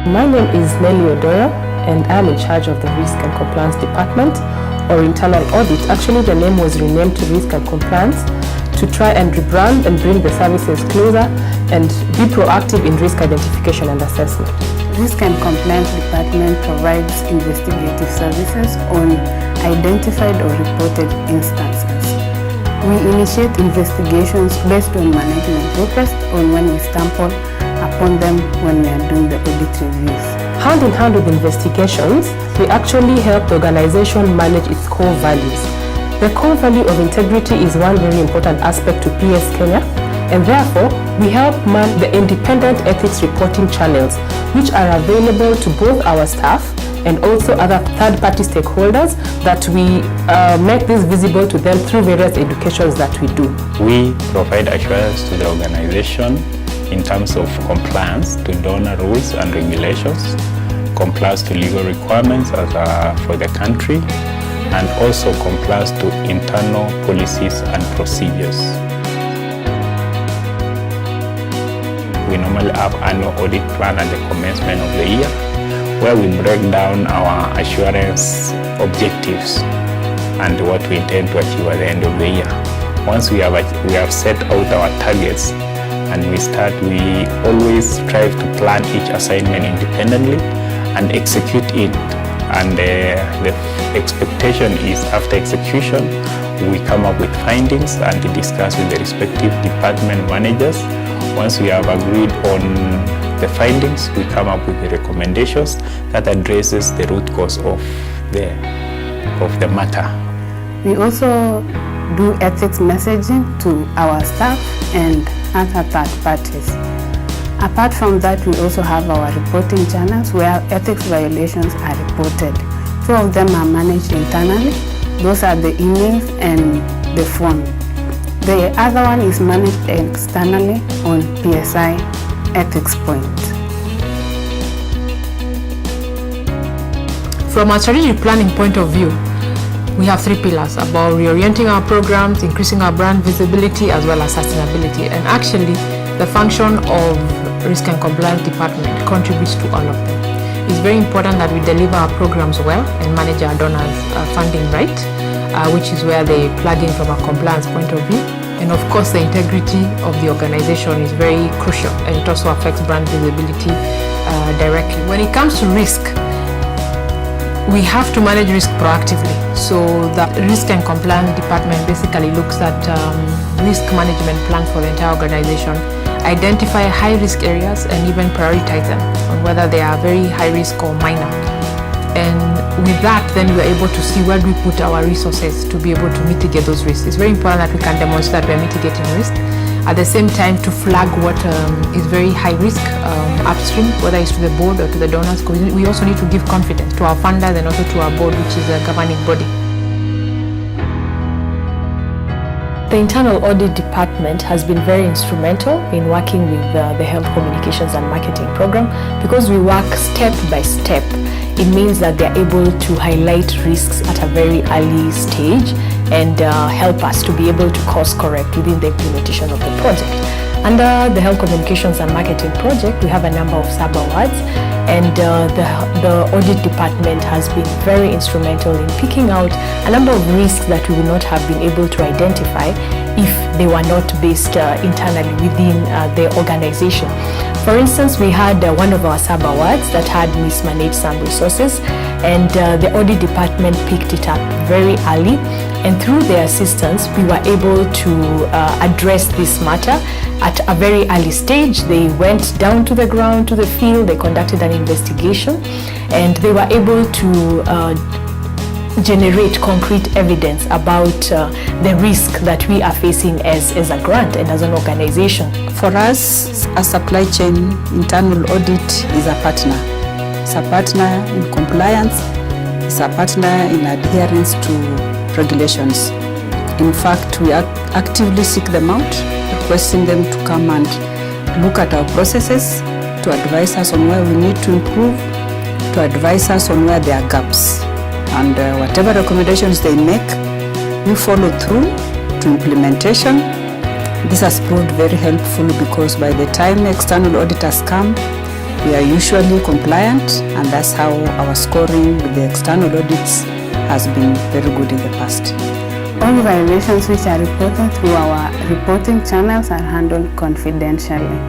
My name is Nelly Odora, and I'm in charge of the Risk and Compliance Department, or Internal Audit. Actually, the name was renamed to Risk and Compliance to try and rebrand and bring the services closer and be proactive in risk identification and assessment. Risk and Compliance Department provides investigative services on identified or reported instances. We initiate investigations based on management requests or when we stumble upon them when we are doing the audit reviews. Hand in hand with investigations, we actually help the organization manage its core values. The core value of integrity is one very important aspect to PS Kenya, and therefore we help man the independent ethics reporting channels, which are available to both our staff and also other third-party stakeholders, that we make this visible to them through various educations that we do. We provide assurance to the organization in terms of compliance to donor rules and regulations, compliance to legal requirements for the country, and also compliance to internal policies and procedures. We normally have annual audit plan at the commencement of the year, where we break down our assurance objectives and what we intend to achieve at the end of the year. Once we have set out our targets and we always strive to plan each assignment independently and execute it. And the expectation is after execution, we come up with findings and discuss with the respective department managers. Once we have agreed on the findings, we come up with the recommendations that addresses the root cause of the matter. We also do ethics messaging to our staff and other third parties. Apart from that, we also have our reporting channels where ethics violations are reported. Two of them are managed internally. Those are the emails and the phone. The other one is managed externally on PSI Ethics Point. From a strategic planning point of view, we have three pillars about reorienting our programs, increasing our brand visibility, as well as sustainability. And actually, the function of Risk and Compliance Department contributes to all of them. It's very important that we deliver our programs well and manage our donors' funding right, which is where they plug in from a compliance point of view. And of course, the integrity of the organization is very crucial, and it also affects brand visibility directly. When it comes to risk, we have to manage risk proactively. So the Risk and Compliance Department basically looks at risk management plans for the entire organization, identify high-risk areas, and even prioritize them on whether they are very high risk or minor. And with that, then we are able to see where we put our resources to be able to mitigate those risks. It's very important that we can demonstrate that we are mitigating risk. At the same time, to flag what is very high risk upstream, whether it's to the board or to the donors, because we also need to give confidence to our funders and also to our board, which is a governing body. The Internal Audit Department has been very instrumental in working with the Health Communications and Marketing Program, because we work step by step. It means that they're able to highlight risks at a very early stage and help us to be able to course correct within the implementation of the project. Under the Health Communications and Marketing Project, we have a number of sub-awards, and the Audit Department has been very instrumental in picking out a number of risks that we would not have been able to identify if they were not based internally within the organization. For instance, we had one of our sub-awards that had mismanaged some resources, and the Audit Department picked it up very early, and through their assistance, we were able to address this matter at a very early stage. They went down to the ground, to the field, they conducted an investigation, and they were able to generate concrete evidence about the risk that we are facing as a grant and as an organization. For us, a supply chain internal audit is a partner. It's a partner in compliance, it's a partner in adherence to regulations. In fact, we actively seek them out, requesting them to come and look at our processes, to advise us on where we need to improve, to advise us on where there are gaps. And whatever recommendations they make, we follow through to implementation. This has proved very helpful because by the time external auditors come, We are usually compliant, and that's how our scoring with the external audits has been very good in the past. All violations which are reported through our reporting channels are handled confidentially.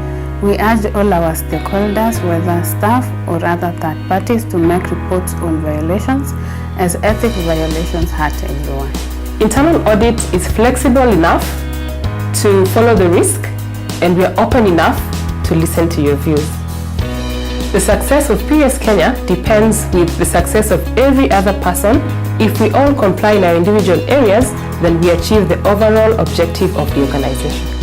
We urge all our stakeholders, whether staff or other third parties, to make reports on violations, as ethics violations hurt everyone. Internal audit is flexible enough to follow the risk, and we are open enough to listen to your views. The success of PS Kenya depends with the success of every other person. If we all comply in our individual areas, then we achieve the overall objective of the organization.